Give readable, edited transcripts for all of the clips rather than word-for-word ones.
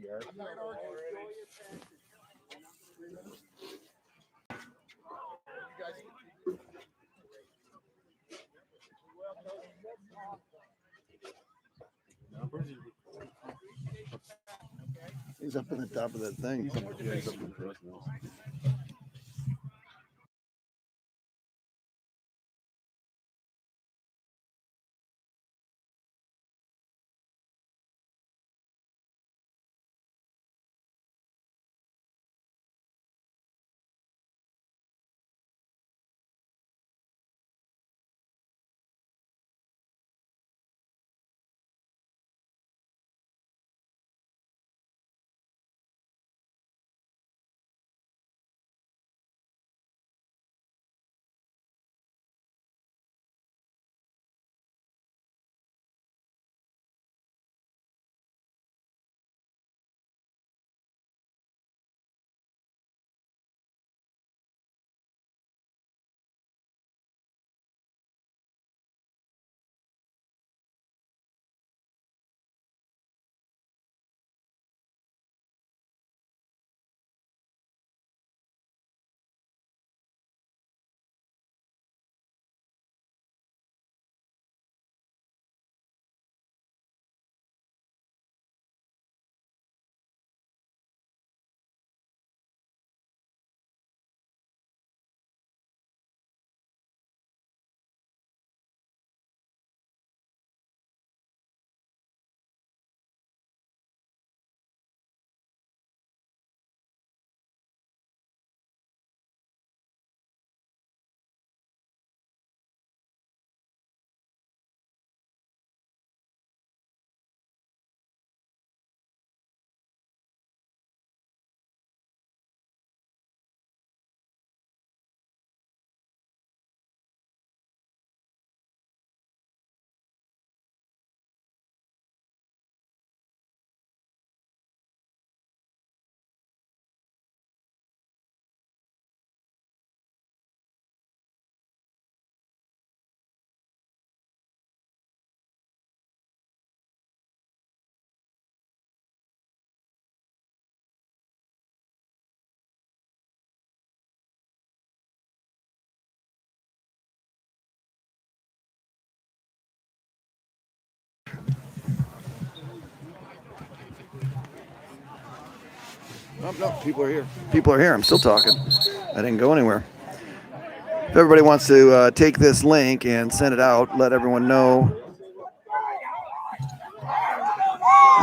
Yeah, exactly. He's up in the top of that thing. Yeah, he's up in the first now. Oh, no, people are here. People are here. I'm still talking. I didn't go anywhere. If everybody wants to take this link and send it out, let everyone know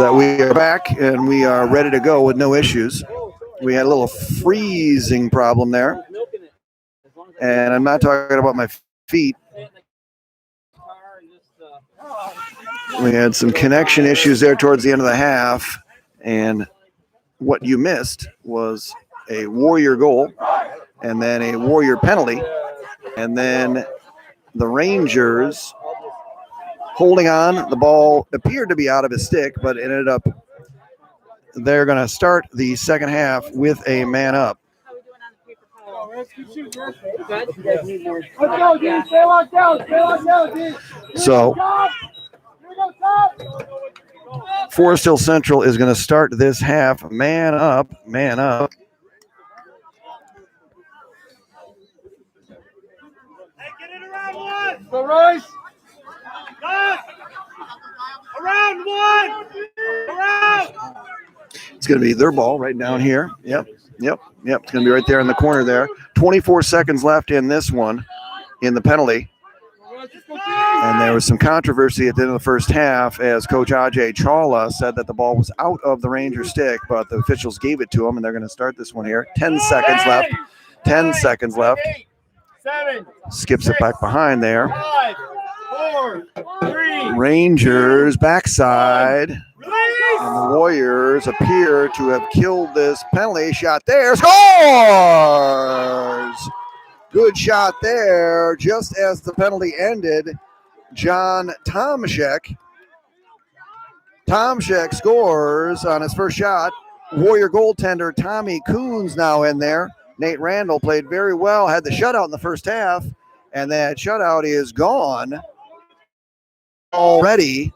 that we are back and we are ready to go with no issues. We had a little freezing problem there. And I'm not talking about my feet. We had some connection issues there towards the end of the half. And what you missed was a Warrior goal and then a Warrior penalty. And then the Rangers holding on. The ball appeared to be out of his stick, but it ended up they're going to start the second half with a man up. So Forest Hill Central is going to start this half man up, man up. Hey, get it around one. Go, Royce. Gus. Around one. Around. It's going to be their ball right down here. Yep. It's going to be right there in the corner there. 24 seconds left in this one, in the penalty. And there was some controversy at the end of the first half as Coach Ajay Chawla said that the ball was out of the Ranger stick, but the officials gave it to him, and they're going to start this one here. 10 seconds left. 10 seconds left. Skips it back behind there. 5, 4, 3. Rangers backside. And the Warriors appear to have killed this penalty. Shot there. Scores! Good shot there. Just as the penalty ended, John Tomczyk scores on his first shot. Warrior goaltender Tommy Coons now in there. Nate Randall played very well, had the shutout in the first half, and that shutout is gone already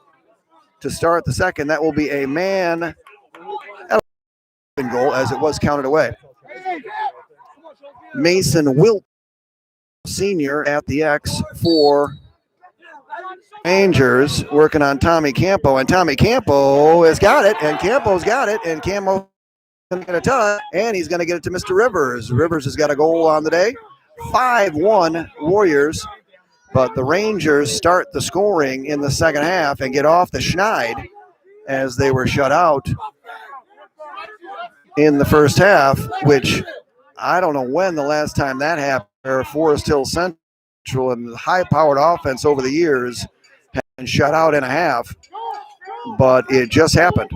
to start the second. That will be a man goal as it was counted away. Mason Wilt, senior at the X for Rangers, working on Tommy Campo, and Tommy Campo has got it, and Campo's got it, and Campo's going to get a touch, and he's going to get it to Mr. Rivers. Rivers has got a goal on the day. 5-1 Warriors, but the Rangers start the scoring in the second half and get off the schneid as they were shut out in the first half, which I don't know when the last time that happened. Forest Hill Central and the high-powered offense over the years has been shut out in a half, but it just happened.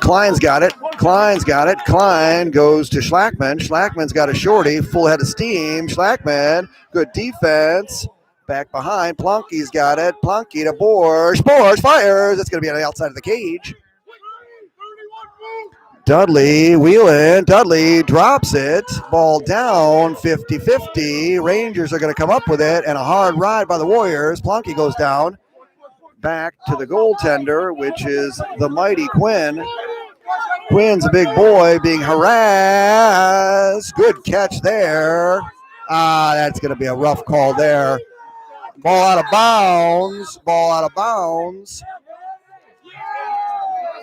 Klein's got it. Klein's got it. Klein goes to Schlackman. Schlackman's got a shorty, full head of steam. Schlackman, good defense. Back behind. Plunky's got it. Plunky to Borsch. Borsch fires. It's going to be on the outside of the cage. Dudley wheeling. Dudley drops it. Ball down 50-50. Rangers are going to come up with it, and a hard ride by the Warriors. Plunky goes down. Back to the goaltender, which is the mighty Quinn. Quinn's a big boy being harassed. Good catch there. That's going to be a rough call there. Ball out of bounds. Ball out of bounds.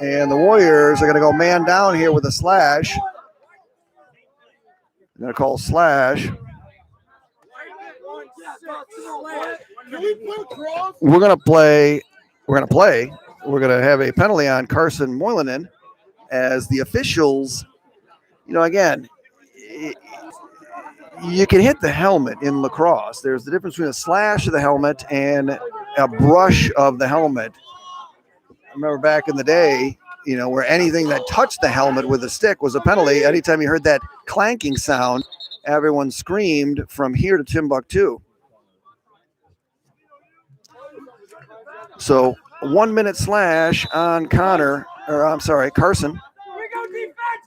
And the Warriors are going to go man down here with a slash. They're going to call slash. We're going to play. We're going to have a penalty on Carson Moylanen as the officials, again, you can hit the helmet in lacrosse. There's the difference between a slash of the helmet and a brush of the helmet. I remember back in the day, where anything that touched the helmet with a stick was a penalty. Anytime you heard that clanking sound, everyone screamed from here to Timbuktu. So 1 minute slash on Carson.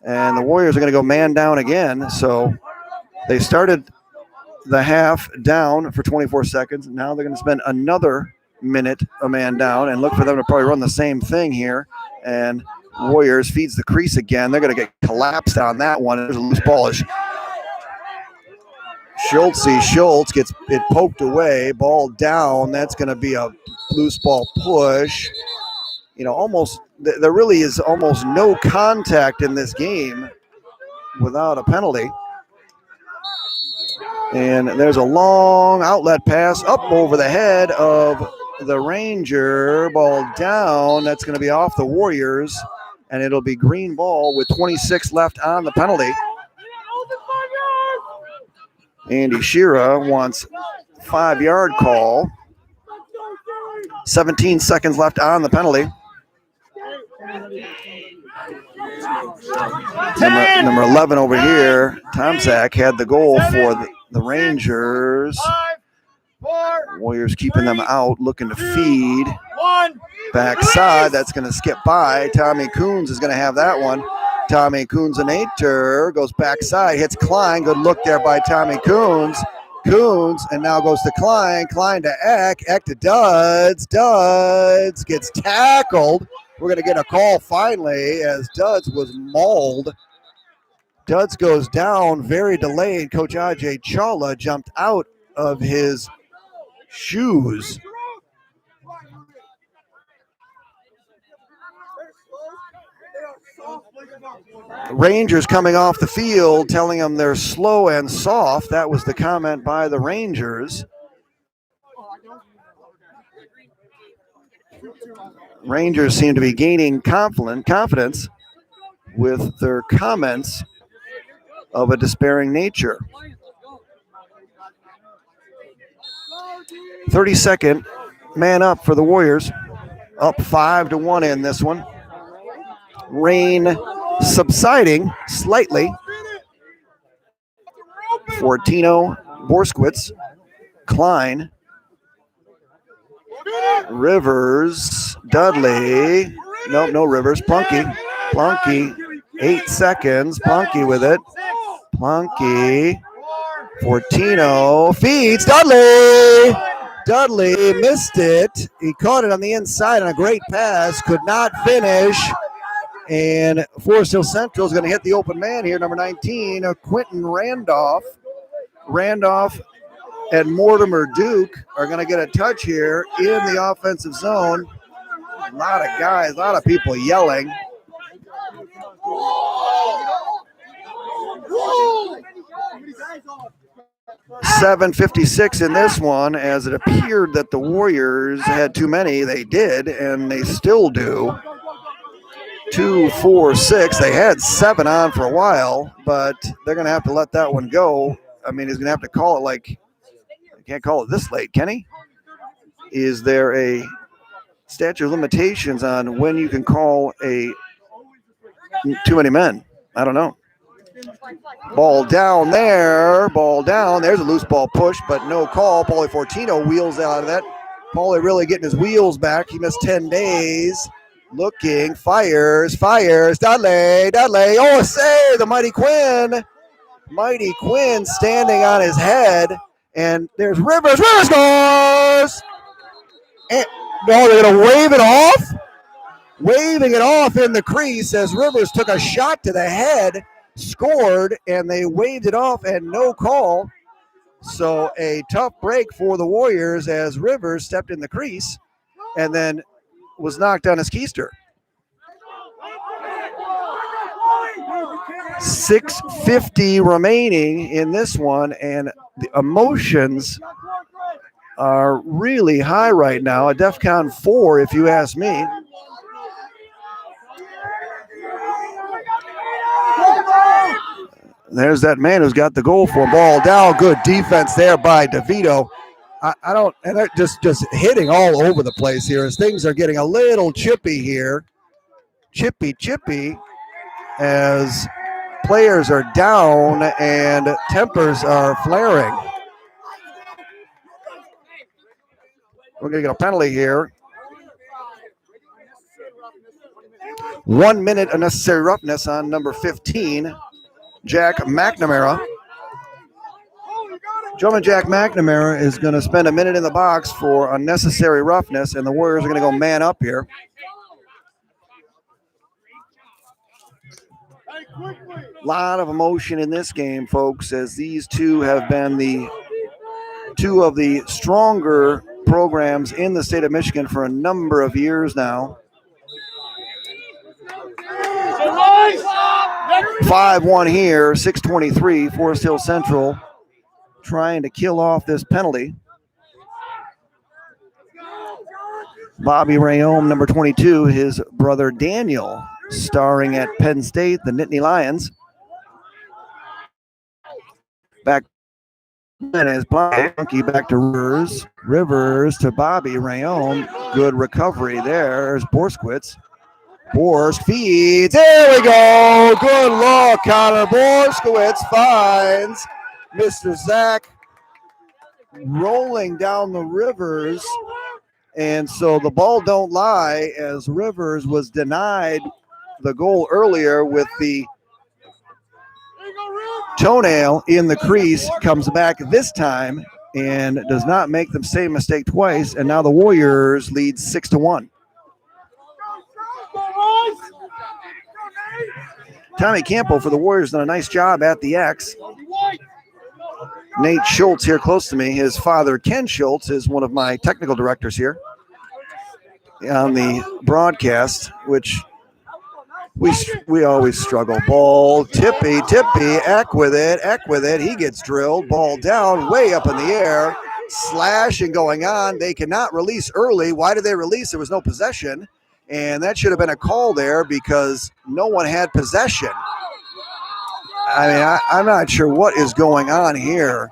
And the Warriors are going to go man down again. So they started the half down for 24 seconds. Now they're going to spend another minute a man down and look for them to probably run the same thing here. And Warriors feeds the crease again. They're going to get collapsed on that one. There's a loose ball. Schultz gets it poked away. Ball down. That's going to be a loose ball push. There really is almost no contact in this game without a penalty. And there's a long outlet pass up over the head of the Ranger. Ball down. That's going to be off the Warriors, and it'll be green ball with 26 left on the penalty. Andy Shira wants 5-yard call. 17 seconds left on the penalty. Number 11 over here, Tomczak, had the goal for the Rangers. Warriors keeping them out, looking to feed. Backside, that's going to skip by. Tommy Coons is going to have that one. Tommy Coons-Nater goes backside, hits Klein. Good look there by Tommy Coons. And now goes to Klein. Klein to Eck. Eck to Duds. Duds gets tackled. We're going to get a call finally as Duds was mauled. Duds goes down, very delayed. Coach Ajay Chawla jumped out of his shoes. Rangers coming off the field telling them they're slow and soft. That was the comment by the Rangers. Rangers seem to be gaining confidence with their comments of a despairing nature. 32nd man up for the Warriors. Up 5-1 in this one. Rain subsiding slightly for Tino Borskowitz. Klein. Rivers. Dudley. Nope, no Rivers. Plunky. 8 seconds. Plunky with it. Plunky. Fortino feeds Dudley. Dudley missed it. He caught it on the inside on a great pass. Could not finish. And Forest Hill Central is going to hit the open man here, number 19, Quentin Randolph. Randolph and Mortimer Duke are going to get a touch here in the offensive zone. A lot of guys, a lot of people yelling. .756 in this one, as it appeared that the Warriors had too many. They did, and they still do. 2, 4, 6. They had 7 on for a while, but they're going to have to let that one go. I mean, he's going to have to call it like, I can't call it this late, can he? Is there a statute of limitations on when you can call a too many men? I don't know. Ball down there. Ball down. There's a loose ball push, but no call. Paulie Fortino wheels out of that. Paulie really getting his wheels back. He missed 10 days. Looking. Fires. Dudley. Oh, a save. The Mighty Quinn. Mighty Quinn standing on his head. And there's Rivers. Rivers scores! And, no, they're going to wave it off? Waving it off in the crease as Rivers took a shot to the head. Scored, and they waved it off and no call. So a tough break for the Warriors as Rivers stepped in the crease and then was knocked on his keister. 6:50 remaining in this one, and the emotions are really high right now. A DEFCON 4, if you ask me. There's that man who's got the goal for ball down. Good defense there by DeVito. I don't, and they're just hitting all over the place here as things are getting a little chippy here. Chippy, as players are down and tempers are flaring. We're going to get a penalty here. 1 minute unnecessary roughness on number 15. Jack McNamara. Gentleman Jack McNamara is going to spend a minute in the box for unnecessary roughness, and the Warriors are going to go man up here. A lot of emotion in this game, folks, as these two have been the two of the stronger programs in the state of Michigan for a number of years now. 5-1 here, 6:23, Forest Hill Central trying to kill off this penalty. Bobby Rayom, number 22, his brother Daniel, starring at Penn State, the Nittany Lions. Back and his Plunky back to Rivers. Rivers to Bobby Rayom. Good recovery there. There's Borskowitz. Borsk feeds. There we go. Good look. Connor Borskowitz finds Mr. Zach rolling down the Rivers. And so the ball don't lie, as Rivers was denied the goal earlier with the toenail in the crease, comes back this time and does not make the same mistake twice. And now the Warriors lead 6-1. Tommy Campo for the Warriors done a nice job at the X. Nate Schultz here close to me. His father, Ken Schultz, is one of my technical directors here on the broadcast, which we always struggle. Ball, tippy, Eck with it. He gets drilled. Ball down, way up in the air. Slashing going on. They cannot release early. Why did they release? There was no possession. And that should have been a call there because no one had possession. I mean, I'm not sure what is going on here.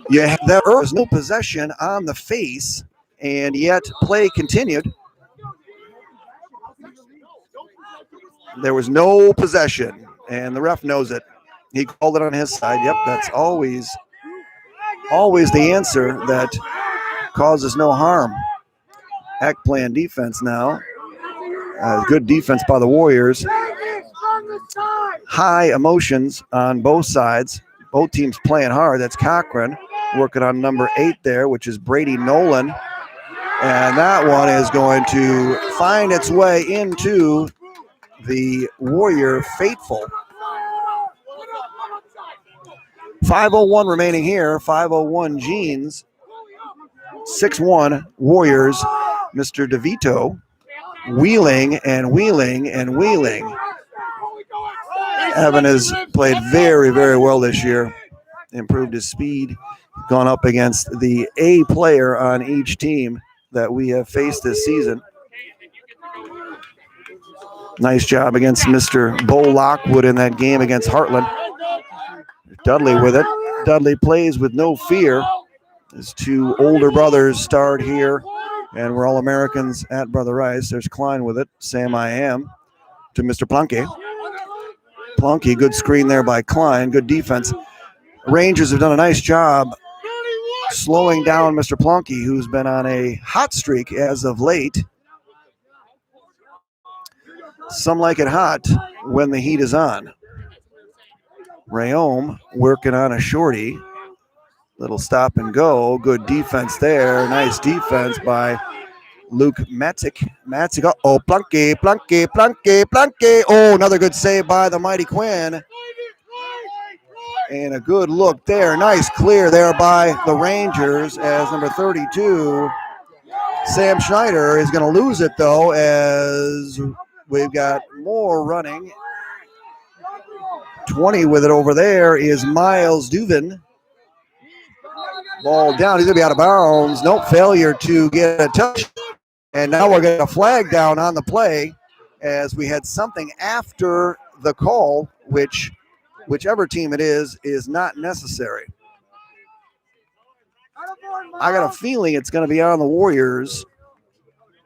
Yeah, there was no possession on the face, and yet play continued. There was no possession, and the ref knows it. He called it on his side. Yep, that's always the answer that causes no harm. Heck playing defense now. Good defense by the Warriors. High emotions on both sides. Both teams playing hard. That's Cochran working on number 8 there, which is Brady Nolan. And that one is going to find its way into the Warrior faithful. 5:01 remaining here. 5:01 Jeans. 6-1 Warriors. Mr. DeVito wheeling and wheeling and wheeling. Evan has played very, very well this year. Improved his speed. Gone up against the A player on each team that we have faced this season. Nice job against Mr. Bo Lockwood in that game against Heartland. Dudley with it. Dudley plays with no fear. His two older brothers start here, and we're all Americans at Brother Rice. There's Klein with it. Sam I am to Mr. Plunky. Plunky, good screen there by Klein. Good defense. Rangers have done a nice job slowing down Mr. Plunky, who's been on a hot streak as of late. Some like it hot when the heat is on. Rayom working on a shorty. Little stop and go. Good defense there. Nice defense by Luke Matzik. Matzik. Oh, Plunky, Plunky, Plunky, Plunky. Oh, another good save by the mighty Quinn. And a good look there. Nice clear there by the Rangers as number 32, Sam Schneider, is going to lose it, though, as we've got more running. 20 with it over there is Miles Duvin. Ball down. He's going to be out of bounds. Nope, failure to get a touch. And now we're getting a flag down on the play as we had something after the call, whichever team it is not necessary. I got a feeling it's going to be on the Warriors.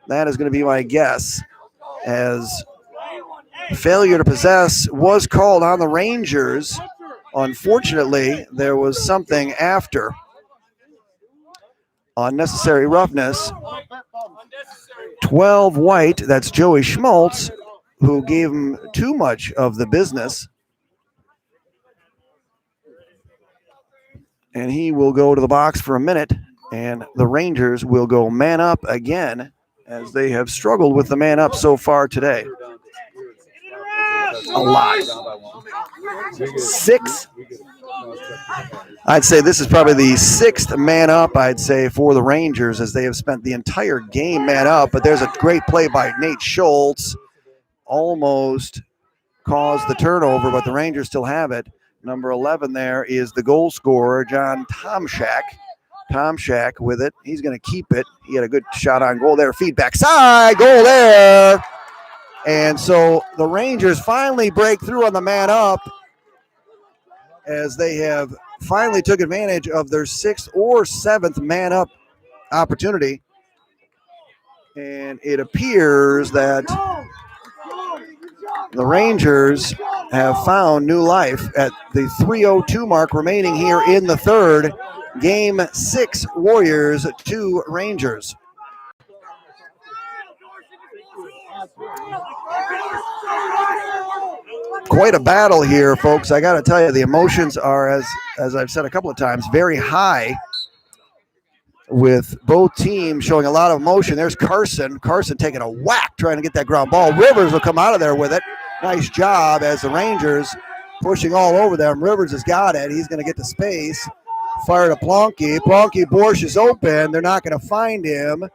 That is going to be my guess, as failure to possess was called on the Rangers. Unfortunately, there was something after. Unnecessary roughness. 12 white, that's Joey Schmaltz, who gave him too much of the business. And he will go to the box for a minute, and the Rangers will go man up again, as they have struggled with the man up so far today. A lot. 6. I'd say this is probably the 6th man up, I'd say, for the Rangers, as they have spent the entire game man up. But there's a great play by Nate Schultz. Almost caused the turnover, but the Rangers still have it. Number 11 there is the goal scorer, John Tomczak. Tomczak with it. He's going to keep it. He had a good shot on goal there. Feedback side. Goal there. And so the Rangers finally break through on the man up, as they have finally took advantage of their 6th or 7th man up opportunity. And it appears that the Rangers have found new life at the 3:02 mark remaining here in the third. Game 6, Warriors 2 Rangers. Quite a battle here, folks. I got to tell you, the emotions are, as I've said a couple of times, very high, with both teams showing a lot of emotion. There's Carson. Carson taking a whack, trying to get that ground ball. Rivers will come out of there with it. Nice job as the Rangers pushing all over them. Rivers has got it. He's going to get the space. Fire to Plonky. Plonky, Borsch is open. They're not going to find him,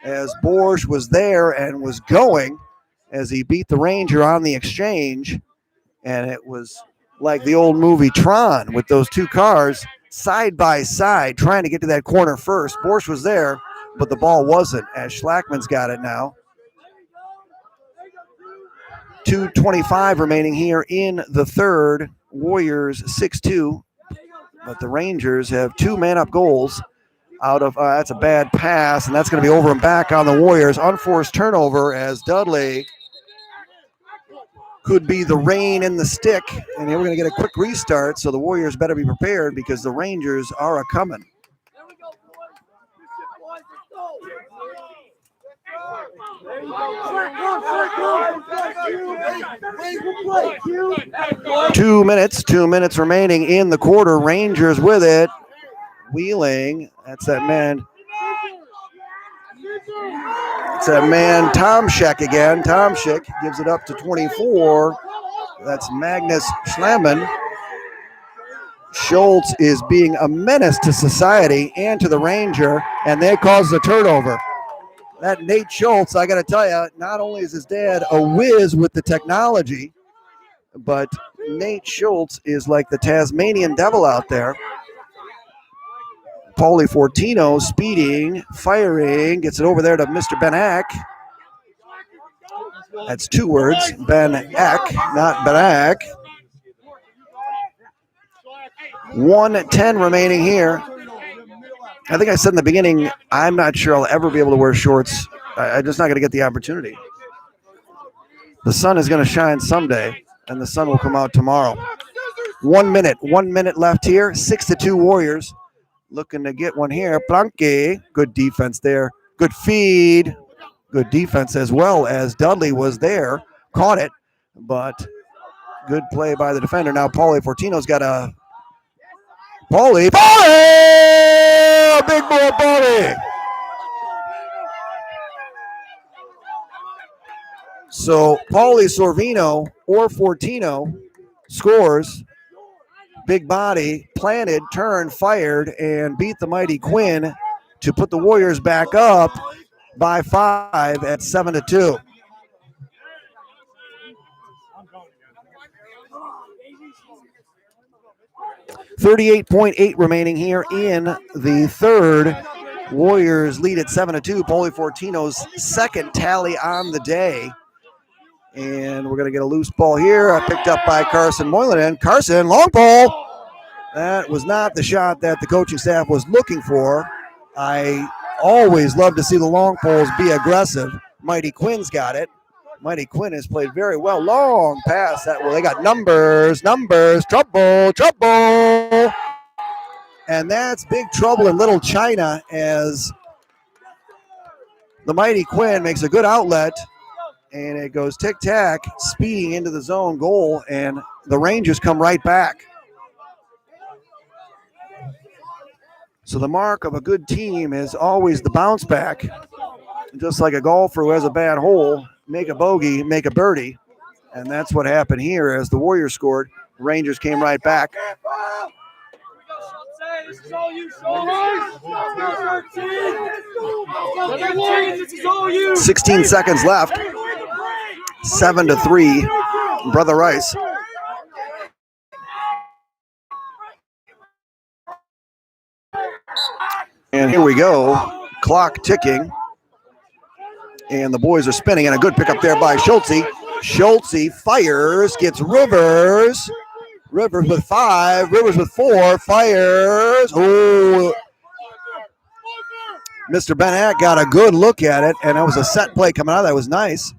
as Borsch was there and was going as he beat the Ranger on the exchange. And it was like the old movie Tron, with those two cars side by side trying to get to that corner first. Borsch was there, but the ball wasn't, as Schlackman's got it now. 2:25 remaining here in the third. Warriors 6-2, but the Rangers have 2 man-up goals out of, that's a bad pass, and that's going to be over and back on the Warriors. Unforced turnover, as Dudley could be the rain in the stick, and here we're going to get a quick restart, so the Warriors better be prepared, because the Rangers are a-coming. 2 minutes remaining in the quarter. Rangers with it. Wheeling. That's that man. It's that man Tomczyk again. Tomczyk gives it up to 24. That's Magnus Schlammen. Schultz is being a menace to society and to the Ranger, and they cause the turnover. That Nate Schultz, I got to tell you, not only is his dad a whiz with the technology, but Nate Schultz is like the Tasmanian devil out there. Paulie Fortino speeding, firing, gets it over there to Mr. Ben Eck. That's 2 words, Ben Eck, not Ben Eck. 1:10 remaining here. I think I said in the beginning, I'm not sure I'll ever be able to wear shorts. I'm just not going to get the opportunity. The sun is going to shine someday, and the sun will come out tomorrow. 1 minute left here. 6-2 Warriors. Looking to get one here. Planke, good defense there. Good feed. Good defense as well as Dudley was there. Caught it, but good play by the defender. Now Paulie Fortino's got a... Paulie! Big boy Paulie! So Paulie Sorvino or Fortino scores. Big body, planted, turned, fired, and beat the mighty Quinn to put the Warriors back up by 5 at 7-2. .38 remaining here in the third. Warriors lead at 7-2. Paulie Fortino's second tally on the day. And we're going to get a loose ball here. Picked up by Carson Moylan. Carson, long ball. That was not the shot that the coaching staff was looking for. I always love to see the long poles be aggressive. Mighty Quinn's got it. Mighty Quinn has played very well. Long pass. Well, they got numbers. Trouble. And that's big trouble in Little China as the Mighty Quinn makes a good outlet. And it goes tic-tac, speeding into the zone goal, and the Rangers come right back. So the mark of a good team is always the bounce back. Just like a golfer who has a bad hole, make a bogey, make a birdie. And that's what happened here as the Warriors scored. The Rangers came right back. This is all you, Shoulders. 16 seconds left. 7-3, Brother Rice. And here we go, clock ticking. And the boys are spinning, and a good pickup there by Schultze. Schultze fires, gets Rivers. Rivers with 5, Rivers with 4, fires. Oh, Mr. Benak got a good look at it, and that was a set play coming out. That was nice.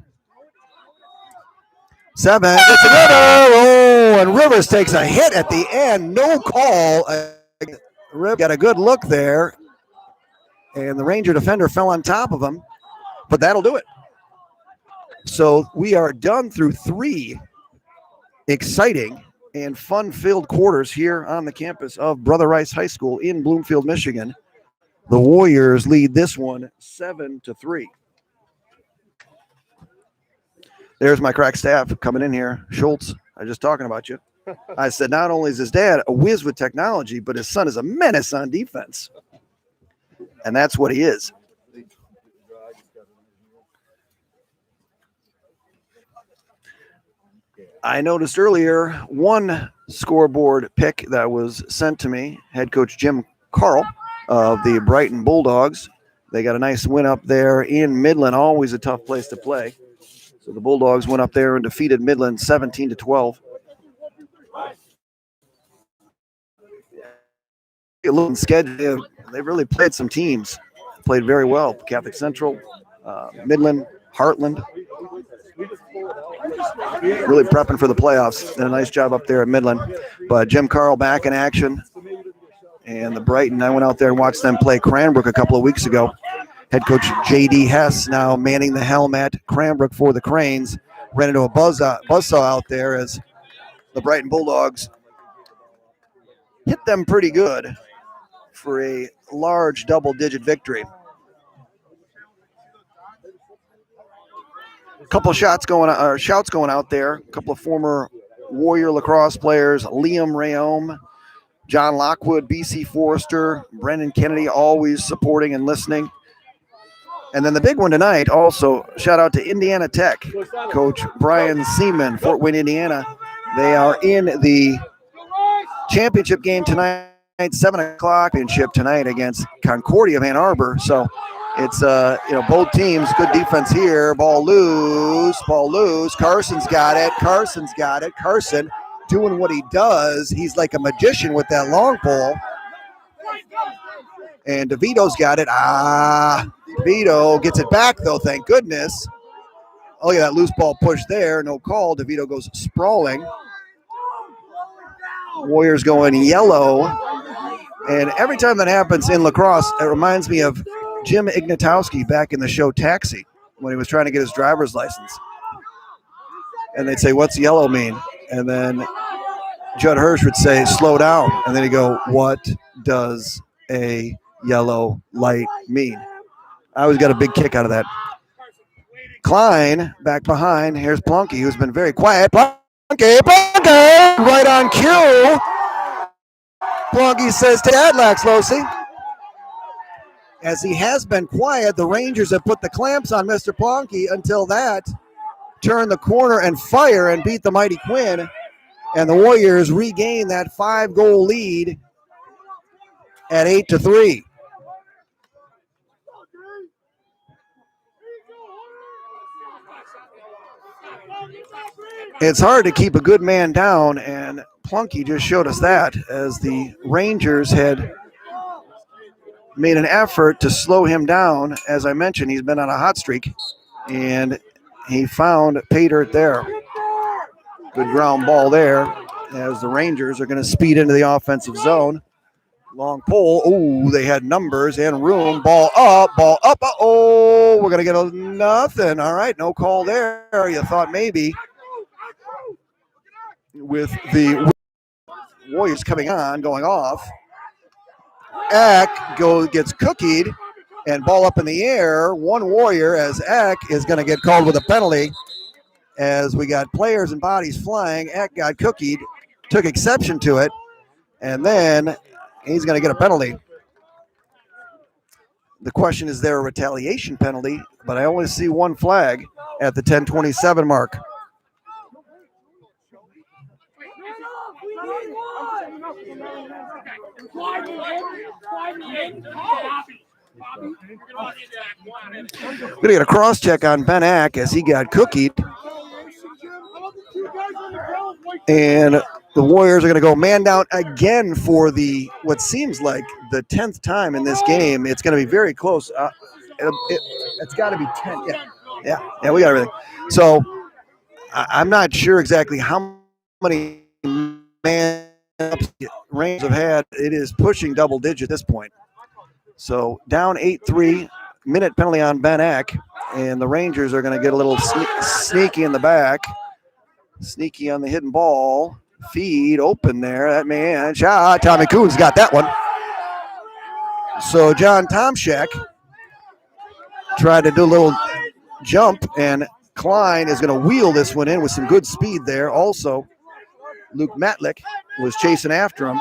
7, gets a River. Oh, and Rivers takes a hit at the end. No call. Rivers got a good look there, and the Ranger defender fell on top of him, but that'll do it. So we are done through 3 exciting and fun-filled quarters here on the campus of Brother Rice High School in Bloomfield, Michigan. The Warriors lead this one 7-3. There's my crack staff coming in here. Schultz, I was just talking about you. I said not only is his dad a whiz with technology, but his son is a menace on defense. And that's what he is. I noticed earlier one scoreboard pick that was sent to me, head coach Jim Carl of the Brighton Bulldogs. They got a nice win up there in Midland, always a tough place to play. So the Bulldogs went up there and defeated Midland 17-12. A little schedule. They really played some teams. Played very well. Catholic Central, Midland, Heartland. Really prepping for the playoffs. Did a nice job up there at Midland. But Jim Carl back in action. And the Brighton, I went out there and watched them play Cranbrook a couple of weeks ago. Head coach J.D. Hess now manning the helm at Cranbrook for the Cranes. Ran into a buzzsaw out there as the Brighton Bulldogs hit them pretty good for a large double-digit victory. A couple of shouts going out there. A couple of former Warrior lacrosse players, Liam Rayom, John Lockwood, BC Forrester, Brendan Kennedy, always supporting and listening. And then the big one tonight, also, shout out to Indiana Tech, Coach Brian Seaman, Fort Wayne, Indiana. They are in the championship game tonight, 7 o'clock championship tonight against Concordia of Ann Arbor. So it's, both teams, good defense here. Ball loose. Carson's got it. Carson doing what he does. He's like a magician with that long pole. And DeVito's got it. DeVito gets it back, though, thank goodness. Oh, yeah, that loose ball push there. No call. DeVito goes sprawling. Warriors going yellow. And every time that happens in lacrosse, it reminds me of Jim Ignatowski back in the show Taxi when he was trying to get his driver's license. And they'd say, "What's yellow mean?" And then Judd Hirsch would say, "Slow down." And then he'd go, "What does a yellow light mean?" I always got a big kick out of that. Klein back behind. Here's Plunky, who's been very quiet. Plunky, right on cue. Plunky says to Adlax, Losi. As he has been quiet, the Rangers have put the clamps on Mr. Plunky until that turn the corner and fire and beat the mighty Quinn. And the Warriors regain that 5-goal lead at 8-3. It's hard to keep a good man down, and Plunky just showed us that as the Rangers had made an effort to slow him down. As I mentioned, he's been on a hot streak, and he found pay dirt there. Good ground ball there as the Rangers are going to speed into the offensive zone. Long pole. Oh, they had numbers and room. Ball up. Oh, we're going to get nothing. All right, no call there. You thought maybe with the Warriors coming on, going off. Eck gets cookied and ball up in the air. One Warrior as Eck is going to get called with a penalty as we got players and bodies flying. Eck got cookied, took exception to it, and then he's going to get a penalty. The question is there a retaliation penalty, but I only see one flag at the 10:27 mark. We're going to get a cross check on Ben Ack as he got cookied. And the Warriors are going to go man down again for what seems like the 10th time in this game. It's going to be very close. It's got to be 10. Yeah, we got everything. So I'm not sure exactly how many man ups Rangers have had. It is pushing double digit at this point. So down 8-3, minute penalty on Ben Ack, and the Rangers are going to get a little sneaky in the back. Sneaky on the hidden ball. Feed open there. That man shot. Tommy Coons got that one. So John Tomczak tried to do a little jump, and Klein is going to wheel this one in with some good speed there. Also, Luke Matlick was chasing after him.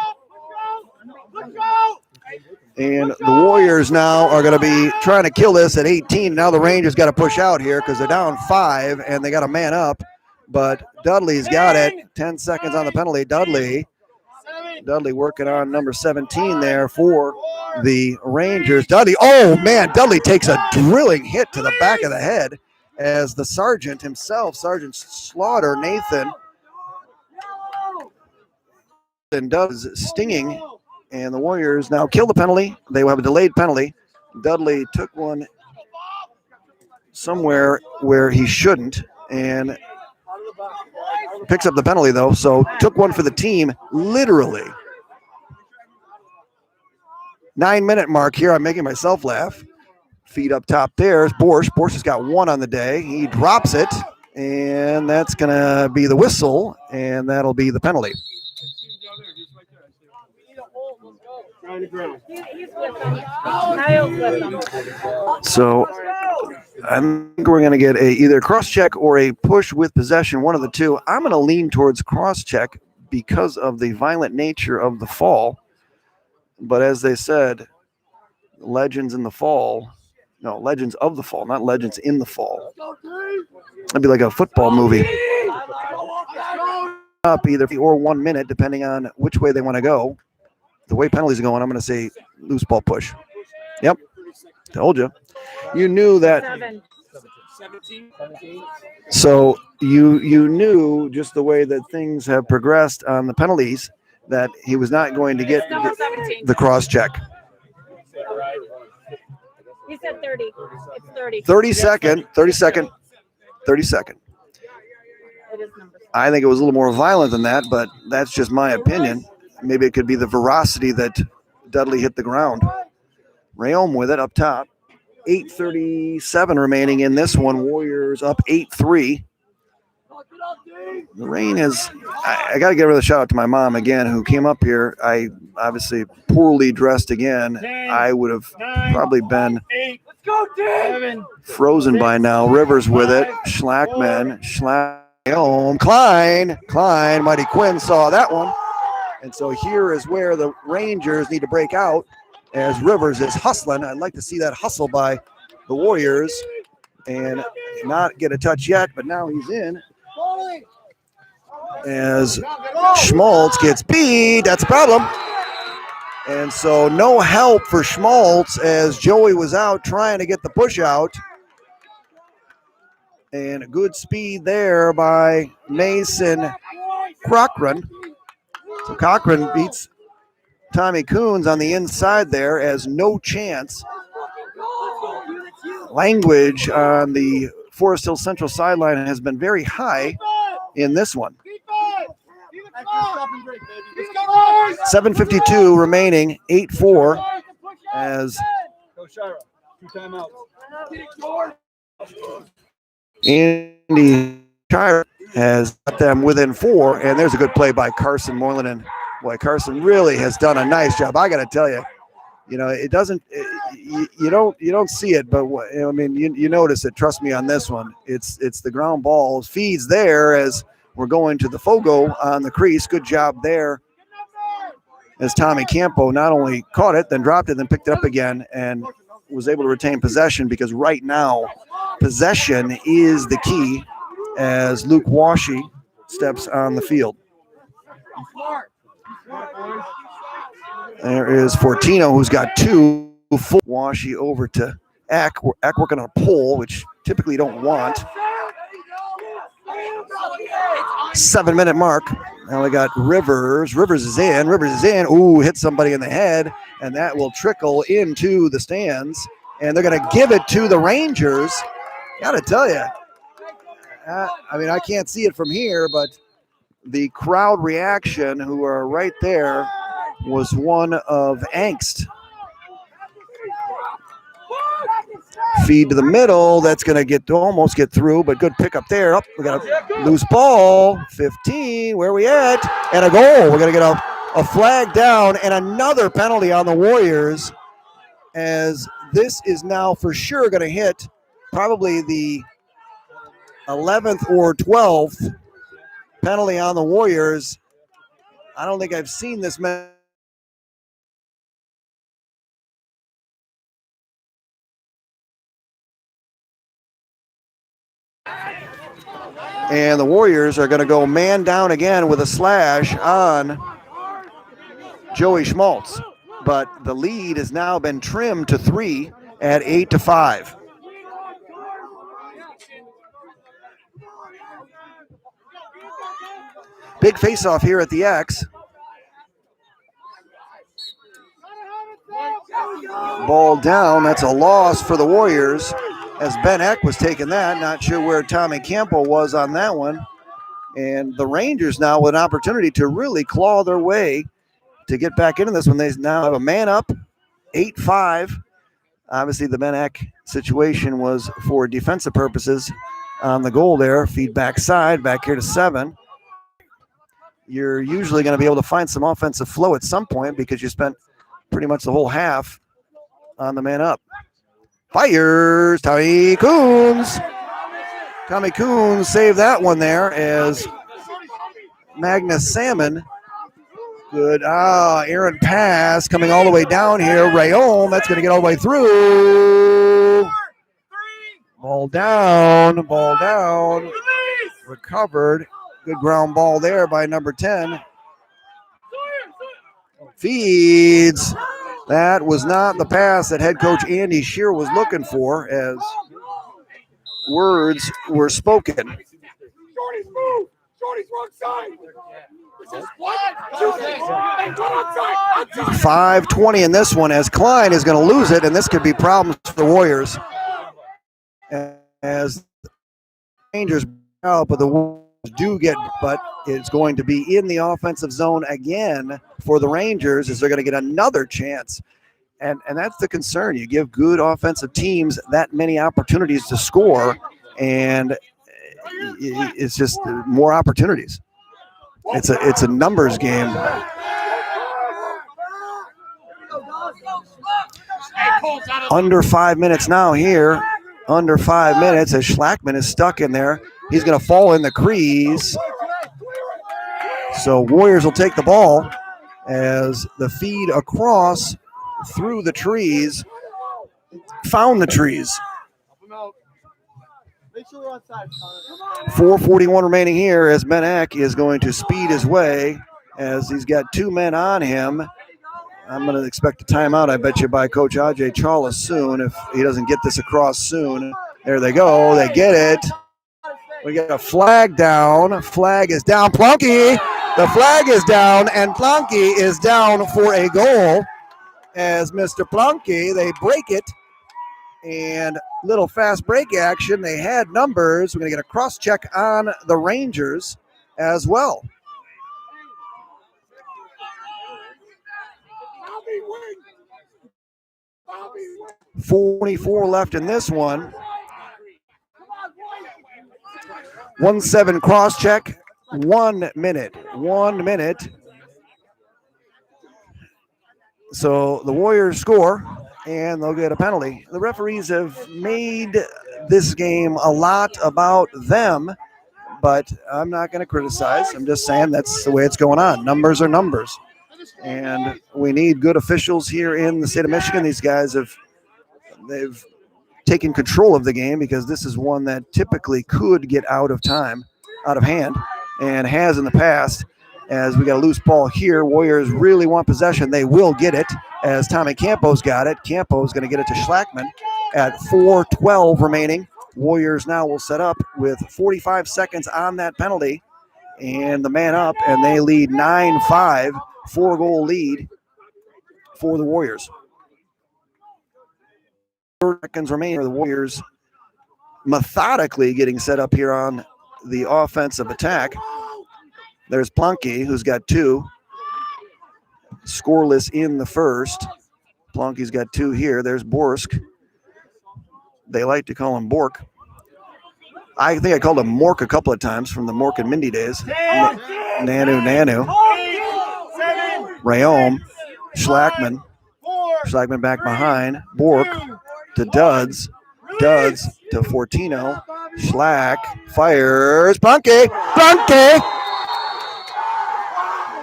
And the Warriors now are going to be trying to kill this at 18. Now the Rangers got to push out here because they're down 5, and they got a man up. But Dudley's got it. 10 seconds on the penalty. Dudley working on number 17 there for the Rangers. Dudley takes a drilling hit to the back of the head as the sergeant himself, Sergeant Slaughter, Nathan, and does stinging. And the Warriors now kill the penalty. They will have a delayed penalty. Dudley took one somewhere where he shouldn't and picks up the penalty, though. So took one for the team, literally. 9-minute mark here. I'm making myself laugh. Feed up top there is Borsch. Borsch has got one on the day. He drops it, and that's going to be the whistle, and that'll be the penalty. So I think we're going to get either cross check or a push with possession, one of the two. I'm going to lean towards cross check because of the violent nature of the fall. But as they said, legends of the fall, not legends in the fall. That'd be like a football movie. Up either or 1 minute, depending on which way they want to go. The way penalties are going, I'm going to say loose ball push. Yep. Told you. You knew that. 17. So you knew just the way that things have progressed on the penalties that he was not going to get the cross check. He said 30. It's 30. 30 second. It is number 7. I think it was a little more violent than that, but that's just my opinion. Maybe it could be the veracity that Dudley hit the ground. Rayom with it up top. 8:37 remaining in this one. Warriors up 8-3. The rain is. I got to give a shout out to my mom again, who came up here. I obviously poorly dressed again. I would have probably been frozen by now. Rivers with it. Schlackman. Klein. Mighty Quinn saw that one. And so here is where the Rangers need to break out as Rivers is hustling. I'd like to see that hustle by the Warriors and not get a touch yet, but now he's in. As Schmaltz gets beat, that's a problem. And so no help for Schmaltz as Joey was out trying to get the push out. And a good speed there by Mason Cochran. So Cochran beats Tommy Coons on the inside there as no chance. Language on the Forest Hill Central sideline has been very high in this one. 7:52 remaining, 8-4 as Andy Shire has got them within 4, and there's a good play by Carson Moreland. And boy, Carson really has done a nice job. I got to tell you, it doesn't. You don't see it, but you notice it. Trust me on this one. It's the ground balls feeds there as we're going to the Fogo on the crease. Good job there, as Tommy Campo not only caught it, then dropped it, then picked it up again, and was able to retain possession, because right now possession is the key as Luke Washi steps on the field. There is Fortino, who's got 2 full. Washi over to Eck. Eck working on a pole, which typically you don't want. 7-minute mark. Now we got Rivers. Rivers is in. Ooh, hit somebody in the head, and that will trickle into the stands. And they're going to give it to the Rangers. Got to tell you. I can't see it from here, but the crowd reaction, who are right there, was one of angst. Feed to the middle. That's going to almost get through, but good pick up there. We got a loose ball. 15. Where are we at? And a goal. We're going to get a flag down and another penalty on the Warriors, as this is now for sure going to hit probably the 11th or 12th penalty on the Warriors. I don't think I've seen this many. And the Warriors are going to go man down again with a slash on Joey Schmaltz. But the lead has now been trimmed to 3 at 8-5. Big face-off here at the X. Ball down. That's a loss for the Warriors, as Ben Eck was taking that. Not sure where Tommy Campo was on that one. And the Rangers now with an opportunity to really claw their way to get back into this one. They now have a man up, 8-5. Obviously, the Menac situation was for defensive purposes on the goal there. Feed backside, back here to 7. You're usually going to be able to find some offensive flow at some point because you spent pretty much the whole half on the man up. Fires, Tommy Coons. Tommy Coons saved that one there as Magnus Salmon. Good. Aaron pass coming all the way down here. Rayom, that's going to get all the way through. Ball down. Recovered. Good ground ball there by number 10. Feeds. That was not the pass that head coach Andy Shear was looking for as words were spoken. Shorty's move. Shorty's wrong side. 5:20 in this one as Klein is going to lose it, and this could be problems for the Warriors. As the Rangers out, but the Warriors do get, but it's going to be in the offensive zone again for the Rangers as they're going to get another chance. And that's the concern. You give good offensive teams that many opportunities to score, and it's just more opportunities. It's a numbers game. Under 5 minutes now here. Under 5 minutes as Schlackman is stuck in there. He's going to fall in the crease. So Warriors will take the ball as the feed across through the trees. Found the trees. 4:41 remaining here as Menac is going to speed his way as he's got 2 men on him. I'm going to expect a timeout, I bet you, by Coach Ajay Chawla soon if he doesn't get this across soon. There they go. They get it. We get a flag down. Flag is down. Plunky. The flag is down, and Plunky is down for a goal as Mr. Plunky, they break it. And little fast break action. They had numbers. We're going to get a cross check on the Rangers as well. 44 left in this one. 1-7 cross check. 1 minute. 1 minute. So the Warriors score, and they'll get a penalty. The referees have made this game a lot about them, but I'm not going to criticize. I'm just saying that's the way it's going on. Numbers are numbers. And we need good officials here in the state of Michigan. These guys they've taken control of the game because this is one that typically could get out of hand, and has in the past. As we got a loose ball here, Warriors really want possession. They will get it as Tommy Campos got it. Campos going to get it to Schlackman at 4:12 remaining. Warriors now will set up with 45 seconds on that penalty and the man up, and they lead 9-5, 4-goal lead for the Warriors. 30 seconds remaining for the Warriors methodically getting set up here on the offensive attack. There's Plunky, who's got 2. Scoreless in the first. Plunky's got 2 here. There's Borsk. They like to call him Bork. I think I called him Mork a couple of times from the Mork and Mindy days. Nanu. Rayom. Schlackman. Schlackman back behind. Bork to Duds. Duds to Fortino. Schlack fires. Plunky.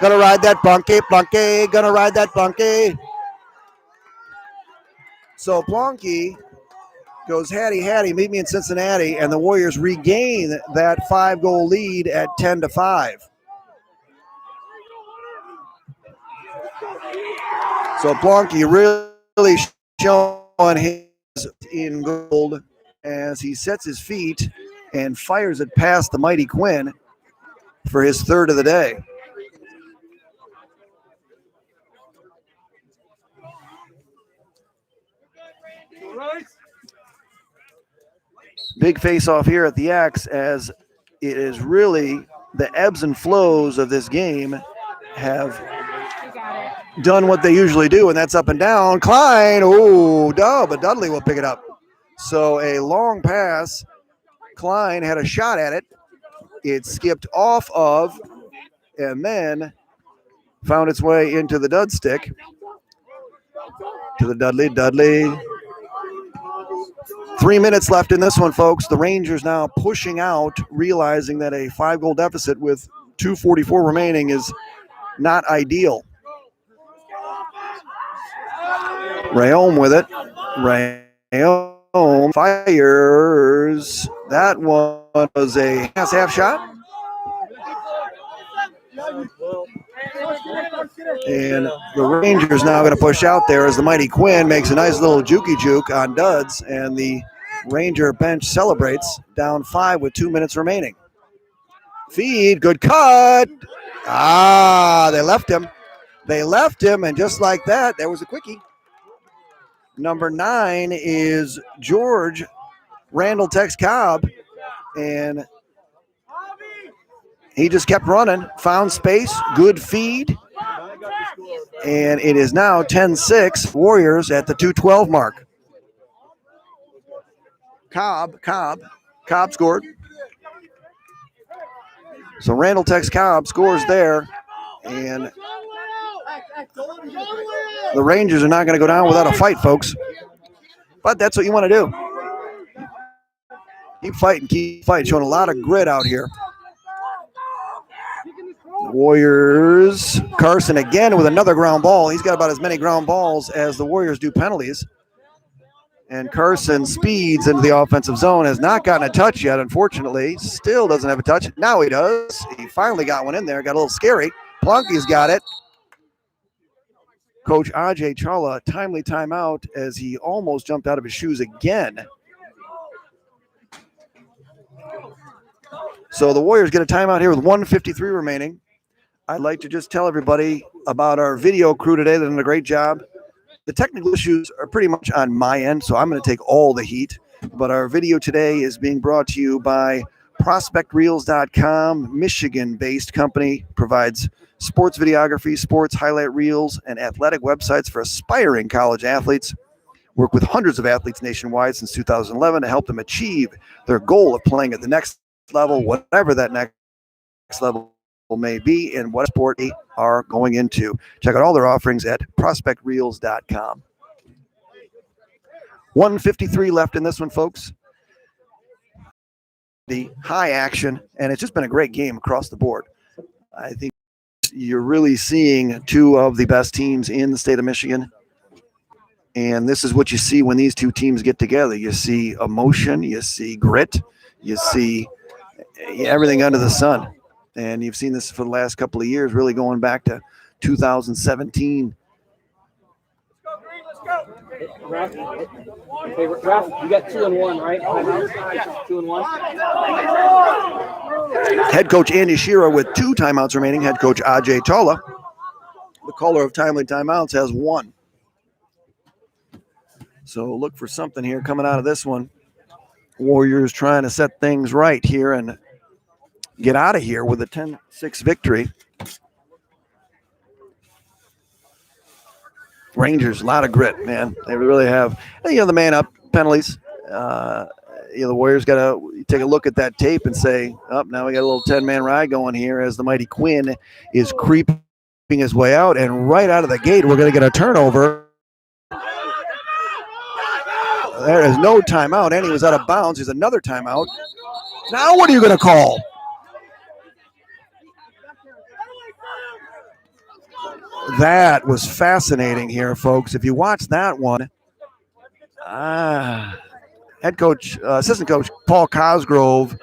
Gonna ride that Plunky. Gonna ride that Plunky. So Plunky goes Hattie, meet me in Cincinnati, and the Warriors regain that 5-goal lead at 10-5. So Plunky really showing his in gold as he sets his feet and fires it past the mighty Quinn for his 3rd of the day. Big face-off here at the X as it is really the ebbs and flows of this game have done what they usually do, and that's up and down. Klein, oh, no, but Dudley will pick it up. So a long pass. Klein had a shot at it. It skipped off of and then found its way into the Dud stick. To the Dudley. Dudley. 3 minutes left in this one, folks. The Rangers now pushing out, realizing that a 5-goal deficit with 2:44 remaining is not ideal. Rayom with it. Rayom fires. That one was a half shot. And the Rangers now going to push out there as the mighty Quinn makes a nice little jukey juke on Duds, and the Ranger bench celebrates, down 5 with 2 minutes remaining. Feed, good cut. They left him. They left him, and just like that, there was a quickie. Number 9 is George Randall Tex Cobb, and he just kept running, found space, good feed, and it is now 10-6, Warriors at the 2:12 mark. Cobb scored. So Randall Tex Cobb scores there, and the Rangers are not going to go down without a fight, folks. But that's what you want to do. Keep fighting, showing a lot of grit out here. The Warriors, Carson again with another ground ball. He's got about as many ground balls as the Warriors do penalties. And Carson speeds into the offensive zone, has not gotten a touch yet, unfortunately. Still doesn't have a touch. Now he does. He finally got one in there. Got a little scary. Plunky's got it. Coach Ajay Chawla, timely timeout as he almost jumped out of his shoes again. So the Warriors get a timeout here with 1:53 remaining. I'd like to just tell everybody about our video crew today. They're doing a great job. The technical issues are pretty much on my end, so I'm going to take all the heat. But our video today is being brought to you by ProspectReels.com, Michigan-based company, provides sports videography, sports highlight reels, and athletic websites for aspiring college athletes. Work with hundreds of athletes nationwide since 2011 to help them achieve their goal of playing at the next level, whatever that next level may be and what sport they are going into. Check out all their offerings at ProspectReels.com. 1:53 left in this one, folks. The high action, and it's just been a great game across the board. I think you're really seeing two of the best teams in the state of Michigan. And this is what you see when these two teams get together. You see emotion, you see grit, you see everything under the sun. And you've seen this for the last couple of years, really going back to 2017. Ref, you got 2 and 1, right? 2 and 1. Head coach Andy Shearer with 2 timeouts remaining. Head coach Ajay Chawla, the caller of timely timeouts, has 1. So look for something here coming out of this one. Warriors trying to set things right here and get out of here with a 10-6 victory. Rangers, a lot of grit, man. They really have. The man up penalties. The Warriors got to take a look at that tape and say, now we got a little 10-man ride going here as the mighty Quinn is creeping his way out. And right out of the gate, we're going to get a turnover. There is no timeout, and he was out of bounds. There's another timeout. Now what are you going to call? That was fascinating here, folks. If you watch that one, head coach, assistant coach Paul Cosgrove,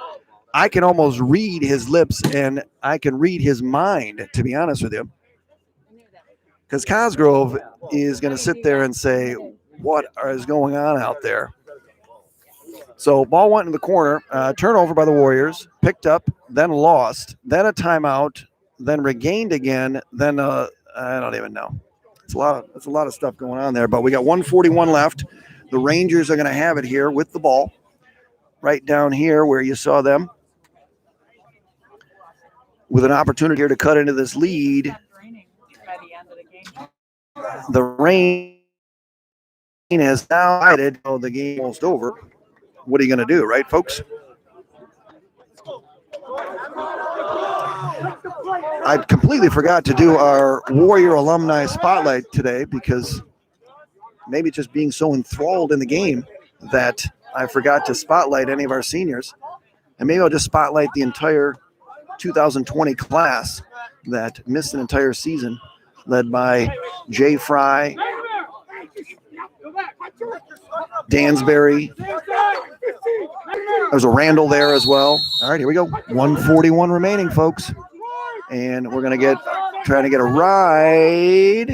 I can almost read his lips and I can read his mind, to be honest with you. Because Cosgrove is going to sit there and say, what is going on out there? So ball went in the corner, turnover by the Warriors, picked up, then lost, then a timeout, then regained again, then I don't even know. It's a lot of stuff going on there, but we got 1:41 left. The Rangers are going to have it here with the ball right down here where you saw them with an opportunity here to cut into this lead. The rain has now divided. Oh, the game almost over. What are you going to do, right, folks? I completely forgot to do our Warrior alumni spotlight today because maybe just being so enthralled in the game that I forgot to spotlight any of our seniors. And maybe I'll just spotlight the entire 2020 class that missed an entire season, led by Jay Fry, Dansbury. There's a Randall there as well. All right, here we go. 141 remaining, folks. And we're going to trying to get a ride.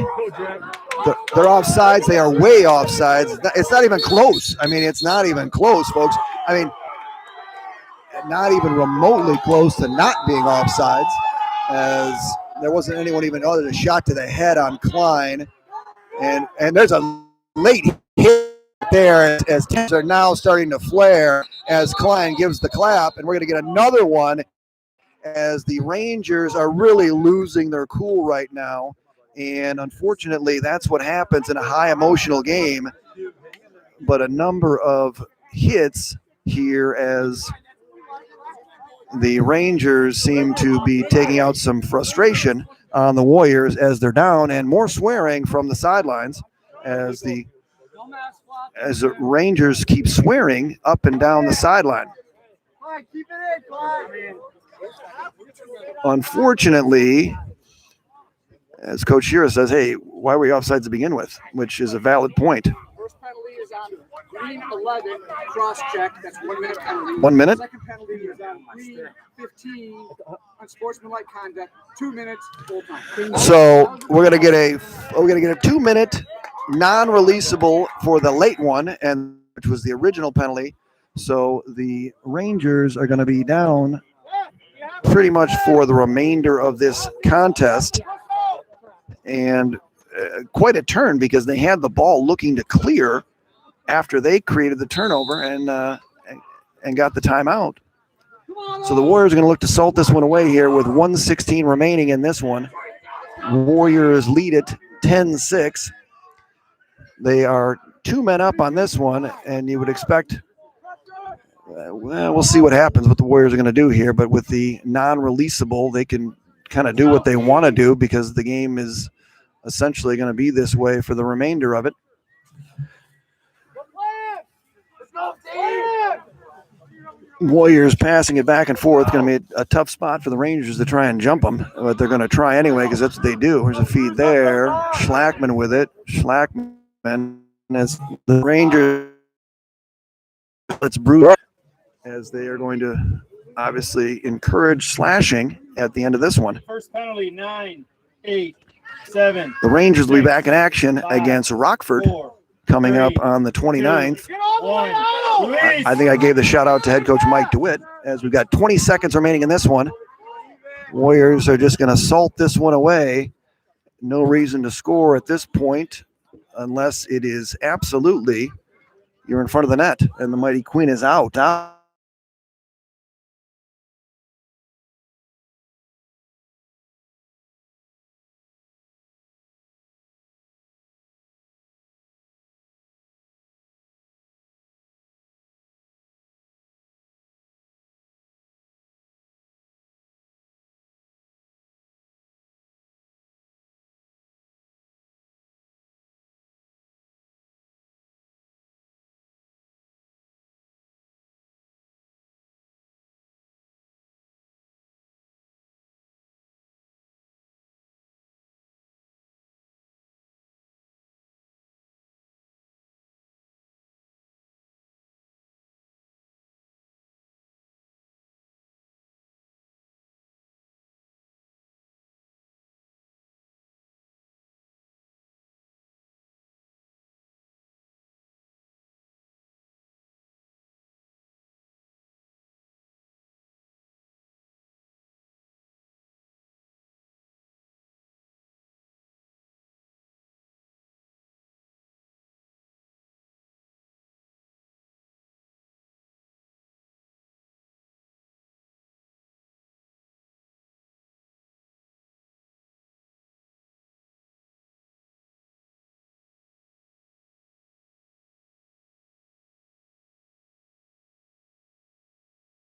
They're offsides. They are way offsides. It's not even close. I mean, it's not even close, folks. I mean, not even remotely close to not being offsides, as there wasn't anyone even other than a shot to the head on Klein. And there's a late hit there as tensions are now starting to flare as Klein gives the clap, and we're going to get another one as the Rangers are really losing their cool right now. And unfortunately, that's what happens in a high emotional game. But a number of hits here as the Rangers seem to be taking out some frustration on the Warriors as they're down, and more swearing from the sidelines as the Rangers keep swearing up and down the sideline. Unfortunately, as Coach Shira says, hey, why were you offsides to begin with? Which is a valid point. First penalty is on green 11, cross check. That's 1 minute penalty. 1 minute. Second penalty is on green 15, unsportsmanlike conduct, 2 minutes, full time. So we're gonna get a 2 minute non-releasable for the late one, and which was the original penalty. So the Rangers are going to be down pretty much for the remainder of this contest, and quite a turn because they had the ball looking to clear after they created the turnover and got the timeout. So the Warriors are going to look to salt this one away here with 1:16 remaining in this one. Warriors lead it 10-6. They are 2 men up on this one, and you would expect we'll see what happens, what the Warriors are going to do here. But with the non-releasable, they can kind of do what they want to do because the game is essentially going to be this way for the remainder of it. Warriors passing it back and forth. Going to be a tough spot for the Rangers to try and jump them, but they're going to try anyway because that's what they do. There's a feed there. Schlackman with it. Schlackman as the Rangers. Let's brew as they are going to obviously encourage slashing at the end of this one. First penalty, 9, 8, 7. The Rangers will be back in action against Rockford 4, coming 3, up on the 29th. 1. I think I gave the shout out to head coach Mike DeWitt as we've got 20 seconds remaining in this one. Warriors are just going to salt this one away. No reason to score at this point unless it is absolutely you're in front of the net and the Mighty Queen is out.